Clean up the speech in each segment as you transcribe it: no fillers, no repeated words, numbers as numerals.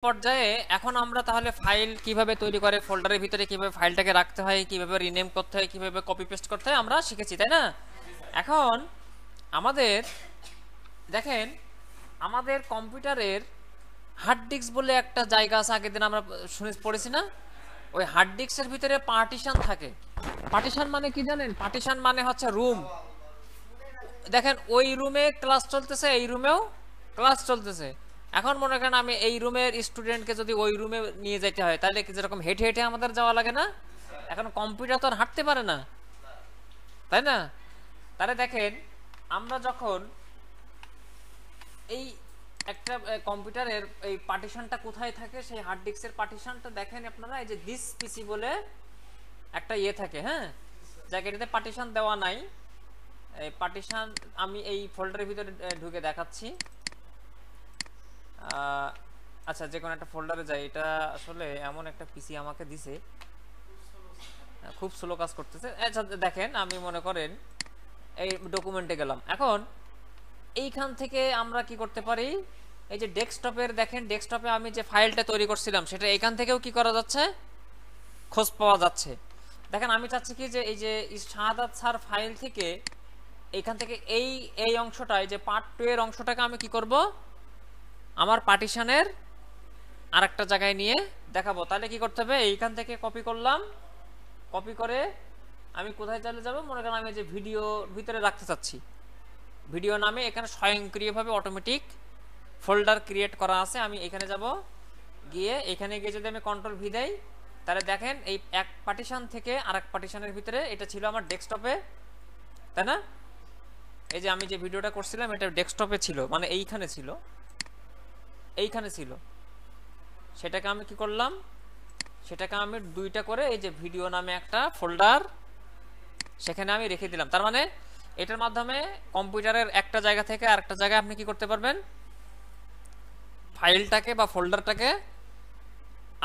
পর্যায়ে এখন আমরা তাহলে ফাইল কিভাবে তৈরি করে, ফোল্ডারের ভিতরে কিভাবে ফাইলটাকে রাখতে হয়, কিভাবে রিনেম করতে হয়, কিভাবে কপি পেস্ট করতে হয় আমরা শিখেছি, তাই না? এখন আমাদের দেখেন, আমাদের কম্পিউটারের হার্ড ডিস্ক বলে একটা জায়গা আছে, আগের দিন আমরা পড়েছি না? ওই হার্ড ডিস্কের ভিতরে পার্টিশন থাকে। পার্টিশন মানে কি জানেন? পার্টিশন মানে হচ্ছে রুম। দেখেন, ওই রুমে ক্লাস চলতেছে, এই রুমেও ক্লাস চলতেছে। এখন মনে করেন আমি এই রুমের স্টুডেন্টকে যদি ওই রুমে নিয়ে যেতে হয়, তাহলে কি যেরকম হেঁটে হেঁটে আমাদের যাওয়া লাগে না? এখন কম্পিউটার তো আর হাঁটতে পারে না, তাই না? তাহলে দেখেন, আমরা যখন এই একটা কম্পিউটারের এই পার্টিশনটা কোথায় থাকে, সেই হার্ড ডিস্কের পার্টিশনটা দেখেন আপনারা, এই যে দিস পিসি বলে একটা ইয়ে থাকে, হ্যাঁ, জায়গাটাতে পার্টিশন দেওয়া নাই। এই পার্টিশন আমি এই ফোল্ডারের ভিতরে ঢুকে দেখাচ্ছি। আচ্ছা, যে কোনো একটা ফোল্ডারে যাই। এটা আসলে এমন একটা পিসি আমাকে দিছে, খুব স্লো কাজ করতেছে। আচ্ছা দেখেন, আমি মনে করেন এই ডকুমেন্টে গেলাম। এখন এইখান থেকে আমরা কি করতে পারি, এই যে ডেস্কটপের দেখেন, ডেস্কটপে আমি যে ফাইলটা তৈরি করছিলাম সেটা এখান থেকেও কি করা যাচ্ছে, খোঁজ পাওয়া যাচ্ছে। দেখেন, আমি চাচ্ছি কি যে এই যে শাহাদাত স্যার ফাইল থেকে এইখান থেকে এই এই অংশটা, এই যে পার্ট 2 এর অংশটাকে আমি কি করব, আমার পার্টিশনের আরেকটা জায়গায় নিয়ে দেখাবো। তাহলে কি করতে হবে, এইখান থেকে কপি করলাম, কপি করে আমি কোথায় চলে যাব, মনে করেন আমি যে ভিডিও ভিতরে রাখতে চাচ্ছি, ভিডিও নামে এখানে স্বয়ংক্রিয়ভাবে অটোমেটিক ফোল্ডার ক্রিয়েট করা আছে। আমি এখানে যাব, গিয়ে এখানে গিয়ে যদি আমি কন্ট্রোল ভি দেই, তাহলে দেখেন এই এক পার্টিশন থেকে আরেক পার্টিশনের ভিতরে, এটা ছিল আমার ডেস্কটপে, তাই না? এই যে আমি যে ভিডিওটা করছিলাম এটা ডেস্কটপে ছিল, মানে এইখানে ছিল, এইখানে ছিল। সেটাকে আমি কি করলাম, সেটাকে আমি দুইটা করে এই যে ভিডিও নামে একটা ফোল্ডার সেখানে আমি রেখে দিলাম। তার মানে এটার মাধ্যমে কম্পিউটারের একটা জায়গা থেকে আরেকটা জায়গায় আপনি কি করতে পারবেন, ফাইলটাকে বা ফোল্ডারটাকে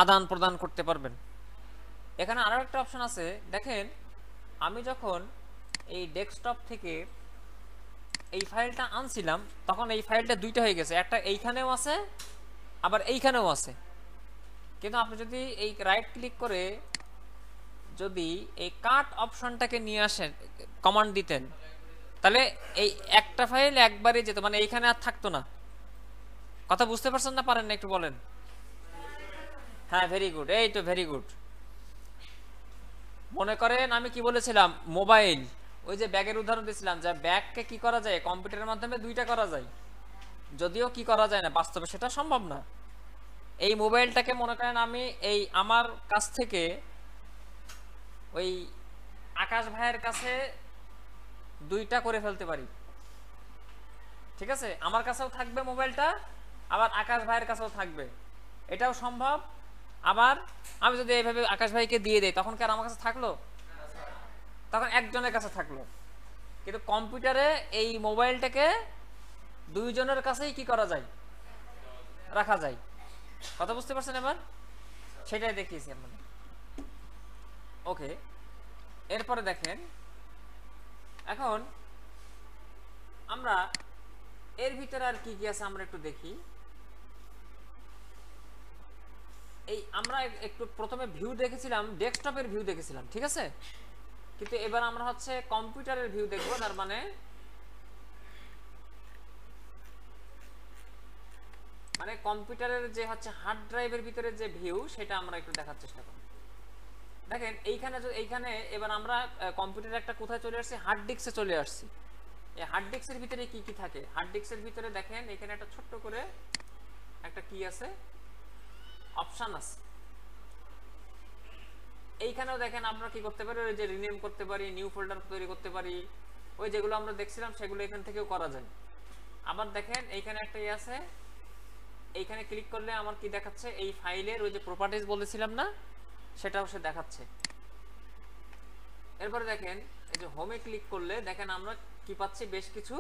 আদান প্রদান করতে পারবেন। এখানে আরও একটা অপশন আছে, দেখেন, আমি যখন এই ডেস্কটপ থেকে এই ফাইলটা আনছিলাম তখন এই ফাইলটা দুইটা হয়ে গেছে, একটা এইখানেও আছে আবার এইখানেও আছে। কিন্তু আপনি যদি এই রাইট ক্লিক করে যদি এই কাট অপশনটাকে নিয়ে আসেন, কমান্ড দিতেন, তাহলে এই একটা ফাইল একবারে যেত, মানে এইখানে আর থাকতো না। কথা বুঝতে পারছেন না, পারেন না একটু বলেন? হ্যাঁ, ভেরি গুড, এই তো ভেরি গুড। মনে করেন আমি কি বলেছিলাম, মোবাইল, ওই যে ব্যাগের উদাহরণ দিয়েছিলাম, যে ব্যাগকে কি করা যায়, কম্পিউটারের মাধ্যমে দুইটা করা যায়, যদিও কি করা যায় না বাস্তবে, সেটা সম্ভব না। এই মোবাইলটাকে মনে করেন আমি এই আমার কাছ থেকে ওই আকাশ ভাইয়ের কাছে দুইটা করে ফেলতে পারি, ঠিক আছে? আমার কাছেও থাকবে মোবাইলটা, আবার আকাশ ভাইয়ের কাছেও থাকবে, এটাও সম্ভব। আবার আমি যদি এইভাবে আকাশ ভাইকে দিয়ে দেই, তখন কি আর আমার কাছে থাকলো? তখন একজনের কাছে থাকলো। কিন্তু কম্পিউটারে এই মোবাইলটাকে দুইজনের কাছেই কি করা যায়, রাখা যায়। কথা বুঝতে পারছেন এবার? সেটাই দেখিয়েছি আমরা। ওকে, এরপরে দেখেন, এখন আমরা এর ভিতরে আর কি কি আছে আমরা একটু দেখি। এই আমরা একটু প্রথমে ভিউ দেখেছিলাম, ডেস্কটপের ভিউ দেখেছিলাম, ঠিক আছে? কিন্তু এবার আমরা হচ্ছে কম্পিউটারের ভিউ দেখব। তার মানে কম্পিউটারের যে হচ্ছে হার্ড ড্রাইভের ভিতরে যে ভিউ, সেটা আমরা একটু দেখার চেষ্টা করব। দেখেন এইখানে এবার আমরা কম্পিউটারে একটা কোথায় চলে আসছি, হার্ড ডিস্কে চলে আসছি। এই হার্ড ডিস্কের ভিতরে কি কি থাকে, হার্ড ডিস্কের ভিতরে দেখেন এখানে একটা ছোট্ট করে একটা কি আছে, অপশন আছে। এইখানেও দেখেন আমরা কি করতে পারি, ওই যে রিনেম করতে পারি, নিউ ফোল্ডার তৈরি করতে পারি, ওই যেগুলো আমরা দেখছিলাম সেগুলো এখান থেকেও করা যায়। আবার দেখেন এইখানে একটা ই আছে, এইখানে ক্লিক করলে আমার কি দেখাচ্ছে, এই ফাইলের ওই যে প্রপার্টিজ বলেছিলাম না, সেটাও সে দেখাচ্ছে। এরপরে দেখেন এই যে হোমে ক্লিক করলে দেখেন আমরা কি পাচ্ছি, বেশ কিছু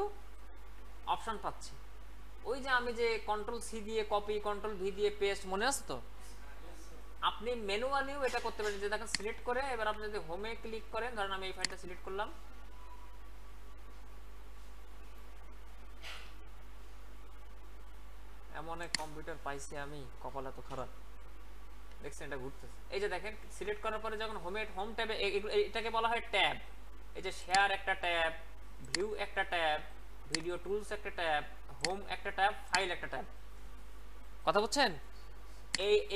অপশন পাচ্ছি। ওই যে আমি যে কন্ট্রোল সি দিয়ে কপি, কন্ট্রোল ভি দিয়ে পেস্ট, মনে আছে তো? আপনি ম্যানুয়ালিও এটা করতে পারেন, যে দেখেন সিলেক্ট করে এবার আপনি যদি হোমে ক্লিক করেন, ধরেন আমি এই ফাইলটা সিলেক্ট করলাম, এমন এক কম্পিউটার পাইছি আমি, কপাল এত খারাপ। দেখছেন এটা ঘুরতেছে, এই যে দেখেন সিলেক্ট করার পরে যখন হোম ট্যাবে, এটাকে বলা হয় ট্যাব। এই যে শেয়ার একটা ট্যাব, ভিউ একটা ট্যাব, ভিডিও টুলস একটা ট্যাব, হোম একটা ট্যাব, ফাইল একটা ট্যাব। কথা বুঝছেন?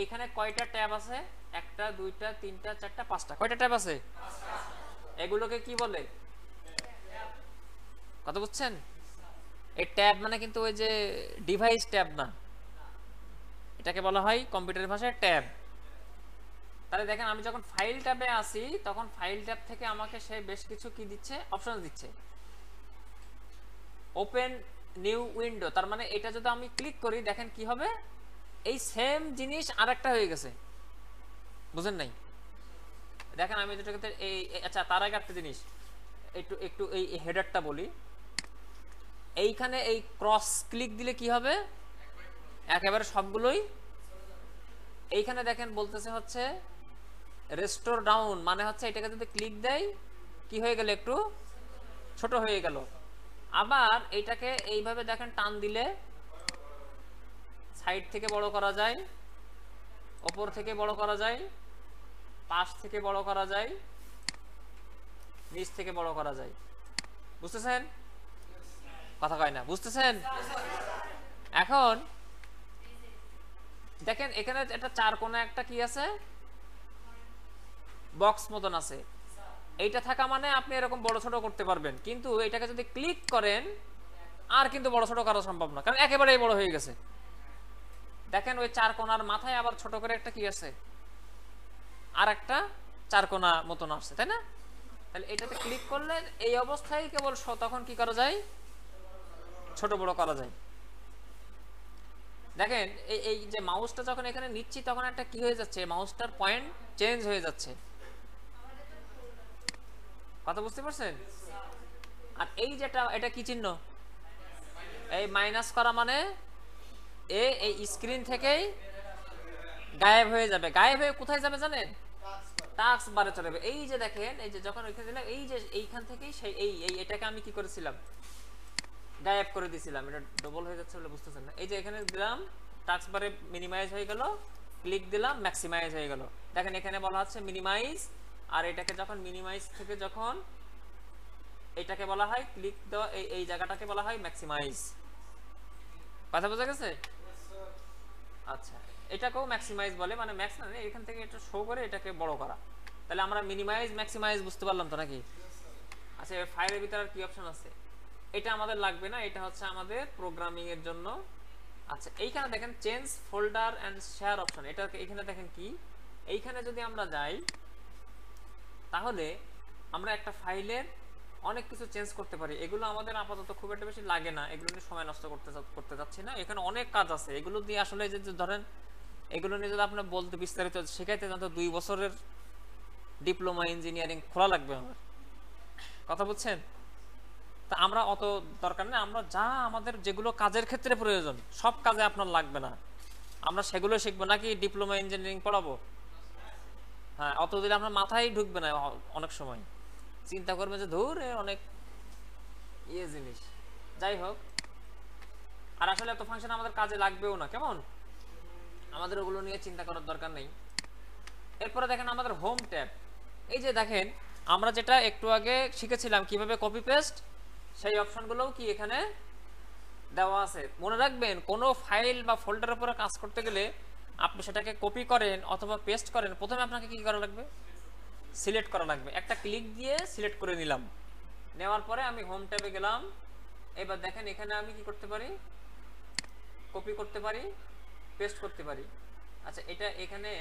এইখানে কয়টা ট্যাব আছে? একটা, দুইটা, তিনটা, চারটা, পাঁচটা। কয়টা ট্যাব আছে? এগুলোকে কি বলে? কথা বুঝছেন? এই ট্যাব মানে কিন্তু ওই যে ডিভাইস ট্যাব না, এটাকে বলা হয় কম্পিউটারের ভাষায় ট্যাব। তাহলে দেখেন আমি যখন ফাইল ট্যাবে আসি তখন ফাইল ট্যাব থেকে আমাকে সে বেশ কিছু কি দিচ্ছে, অপশন দিচ্ছে। ওপেন নিউ উইন্ডো, তার মানে এটা যদি আমি ক্লিক করি দেখেন কি হবে, এই সেম জিনিস আরেকটা হয়ে গেছে। বুঝেন নাই? দেখেন আমি যেটাকে এই, আচ্ছা তার আগে একটা জিনিস একটু একটু এই হেডারটা বলি। এইখানে এই ক্রস ক্লিক দিলে কি হবে, একেবারে সবগুলোই। এইখানে দেখেন বলতেছে হচ্ছে রেস্টোর ডাউন, মানে হচ্ছে এটাকে যদি ক্লিক দেয় কি হয়ে গেল, একটু ছোট হয়ে গেল। আবার এটাকে এইভাবে দেখেন টান দিলে সাইড থেকে বড় করা যায়, ওপর থেকে বড় করা যায়, পাশ থেকে বড় করা যায়, নিচ থেকে বড় করা যায়। বুঝতেছেন? কথা কয় না, বুঝতেছেন? এখন দেখেন এখানে একটা চার কোণা একটা কি আছে, বক্স মতন আছে। এইটা থাকা মানে আপনি এরকম বড় ছোট করতে পারবেন, কিন্তু এটাকে যদি ক্লিক করেন আর কিন্তু বড় ছোট করা সম্ভব না, কারণ একেবারেই বড় হয়ে গেছে। দেখেন ওই চার কোণার মাথায় আবার ছোট করে একটা কি আছে, আর একটা চার কোণা মতন আসছে, তাই না? তাহলে এটাতে ক্লিক করলে এই অবস্থায় কেবল তখন কি করা যায়, ছোট বড় করা যায়। দেখেন এই যে মাউসটা যখন এখানে নিচ্ছি তখন একটা কি হয়ে যাচ্ছে, মাউসটার পয়েন্ট চেঞ্জ হয়ে যাচ্ছে। কথা বুঝতে পারছেন? আর এই যেটা, এটা কি চিহ্ন, এই মাইনাস করা মানে এই স্ক্রিন থেকেই গায়েব হয়ে যাবে। গায়েব হয়ে কোথায় যাবে জানেন? টাস্ক বারে চলে যাবে। এই যে দেখেন, এই যে যখন ওইখানে দিলাম, এই যে এইখান থেকেই সেই এটাকে আমি কি করেছিলাম, গায়েব করে দিয়েছিলাম। এটা ডবল হয়ে যাচ্ছে বলে বুঝতেছেন না। এই যে এখানে দিলাম টাস্ক বারে মিনিমাইজ হয়ে গেল, ক্লিক দিলাম ম্যাক্সিমাইজ হয়ে গেল। দেখেন এখানে বলা হচ্ছে মিনিমাইজ, আর এটাকে যখন মিনিমাইজ থেকে যখন এটাকে বলা হয় ক্লিক দেওয়া, এই জায়গাটাকে বলা হয় ম্যাক্সিমাইজ। কথা বোঝা গেছে? আচ্ছা, এটাকেও ম্যাক্সিমাইজ বলে, মানে ম্যাক্স না, এখান থেকে এটা শো করে এটাকে বড় করা। তাহলে আমরা মিনিমাইজ ম্যাক্সিমাইজ বুঝতে পারলাম তো নাকি? আচ্ছা, ফাইলের ভিতরে আর কি অপশন আছে? এটা আমাদের লাগবে না, এটা হচ্ছে আমাদের প্রোগ্রামিং এর জন্য। আচ্ছা, এইখানে দেখেন change folder and share option, এটা এখানে দেখেন কি, এইখানে যদি আমরা যাই তাহলে আমরা একটা ফাইলের অনেক কিছু চেঞ্জ করতে পারি। এগুলো আমাদের আপাতত খুব একটা বেশি লাগে না, এগুলো নিয়ে সময় নষ্ট করতে যাচ্ছি না। এখানে অনেক কাজ আছে, এগুলো দিয়ে আসলে যে ধরেন এগুলো নিয়ে যদি আপনার বলতে বিস্তারিত শেখাইতে যান তো 2 বছরের ডিপ্লোমা ইঞ্জিনিয়ারিং খোলা লাগবে আমার। কথা বুঝছেন? তা আমরা অত দরকার নেই, আমরা যা আমাদের যেগুলো কাজের ক্ষেত্রে প্রয়োজন সব কাজে আপনার লাগবে না, আমরা সেগুলো শিখবো। নাকি ডিপ্লোমা ইঞ্জিনিয়ারিং পড়াবো? হ্যাঁ, অত দিলে আপনার মাথায় ঢুকবে না। অনেক সময় চিন্তা করবে যে ধুর অনেক জিনিস, যাই হোক। আর আসলে এত ফাংশন আমাদের কাজে লাগবেও না, কেমন? আমাদের ওগুলো নিয়ে চিন্তা করার দরকার নেই। এরপরে দেখেন আমাদের হোম ট্যাব। এই যে দেখেন আমরা যেটা একটু আগে শিখেছিলাম কিভাবে কপি পেস্ট, সেই অপশনগুলোও কি এখানে দেওয়া আছে। মনে রাখবেন, কোনো ফাইল বা ফোল্ডারের উপরে কাজ করতে গেলে আপনি সেটাকে কপি করেন অথবা পেস্ট করেন, প্রথমে আপনাকে কি করা লাগবে, সিলেক্ট করা লাগবে। একটা ক্লিক দিয়ে সিলেক্ট করে নিলাম, নেওয়ার পরে আমি হোম ট্যাবে গেলাম। এবার দেখেন এখানে আমি কি করতে পারি, কপি করতে পারি, পেস্ট করতে পারি। আচ্ছা, এটা এখানে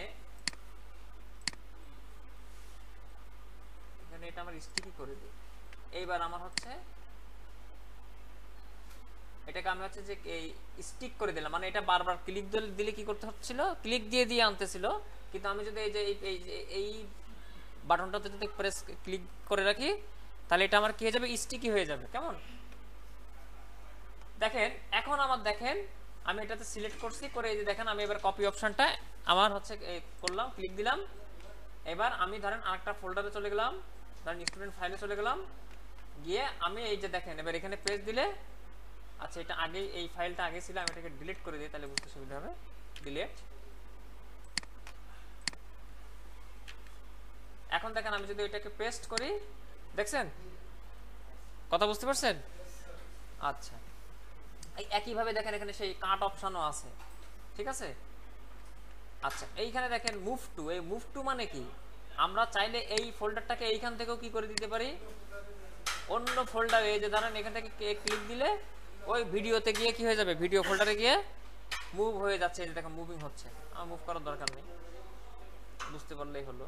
এটা আমার স্টিকি করে দিই। এইবার আমার হচ্ছে এটাকে আমি হচ্ছে যে এই স্টিক করে দিলাম, মানে এটা বারবার ক্লিক দিলে কি করতে হচ্ছিল, ক্লিক দিয়ে দিয়ে আনতেছিল। কিন্তু আমি যদি এই যে এই বাটনটাতে যদি প্রেস ক্লিক করে রাখি তাহলে এটা আমার কি হয়ে যাবে, স্টিকি হয়ে যাবে। কেমন? দেখেন এখন আমার দেখেন আমি এটাতে সিলেক্ট করছি, করে এই যে দেখেন আমি এবার কপি অপশনটা আমার হচ্ছে করলাম, ক্লিক দিলাম। এবার আমি ধরেন আরেকটা ফোল্ডারে চলে গেলাম, ধরেন স্টুডেন্ট ফাইলে চলে গেলাম, গিয়ে আমি এই যে দেখেন এবার এখানে পেস্ট দিলে আচ্ছা এটা আগে, এই ফাইলটা আগে ছিল, আমি এটাকে ডিলিট করে দিই তাহলে বুঝতে সুবিধা হবে। ডিলিট। এখন দেখেন আমি যদি এটাকে পেস্ট করি, দেখছেন কথা বুঝতে পারছেন? আচ্ছা এই একইভাবে দেখেন এখানে সেই কাট অপশনও আছে, ঠিক আছে। আচ্ছা এইখানে দেখেন মুভ টু, এই মুভ টু মানে কি, আমরা চাইলে এই ফোল্ডারটাকে এইখান থেকেও কি করে দিতে পারি, অন্য ফোল্ডারে, এই যে ধরেন এখান থেকে ক্লিক দিলে ওই ভিডিওতে গিয়ে কি হয়ে যাবে, ভিডিও ফোল্ডারে গিয়ে মুভ হয়ে যাচ্ছে, এই যে দেখেন মুভিং হচ্ছে, আমার মুভ করার দরকার নেই, বুঝতে পারলেই হলো।